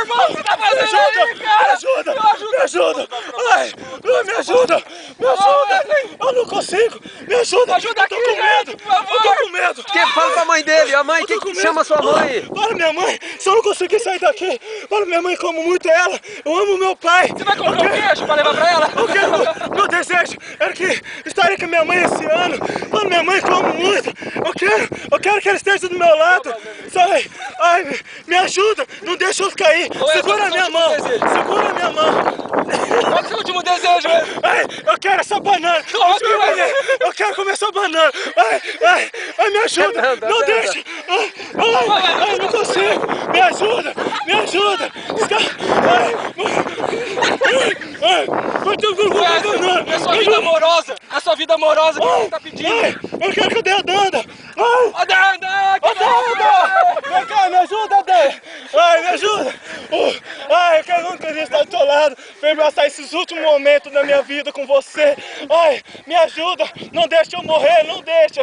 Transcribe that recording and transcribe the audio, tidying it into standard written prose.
irmão, o que você tá fazendo aí, cara? Me ajuda! Me ajuda! Ai, me ajuda! Me ajuda! Eu não consigo! Me ajuda! Ajuda aqui, eu tô com medo! gente, por favor. Eu tô com medo! Fala pra mãe dele, a mãe, Eu tô com que medo. chama sua mãe? Para minha mãe! Se eu não conseguir sair daqui, para minha mãe, como muito ela! Eu amo meu pai! Você vai comprar um queijo pra levar pra ela? Eu quero, meu desejo era que estaria com minha mãe esse ano. Para minha mãe, como muito! Eu quero que ela esteja do meu lado! Sai! Ai, me ajuda! Não deixa eu cair! Segura a minha mão! Segura a minha mão! Qual que é o seu último desejo? Ai, eu quero essa banana! Eu quero comer essa banana! Ai, me ajuda! Não deixa! Ai, não consigo! Me ajuda! Me ajuda! É sua vida amorosa! É sua vida amorosa que você tá pedindo! Ai, eu quero que eu dê a Danda! Vem cá, me ajuda, Danda! Ai, me ajuda! Ai, eu quero nunca estar do seu lado! Vem passar esses últimos momentos da minha vida com você! Ai, me ajuda! Não deixa eu morrer, não deixa!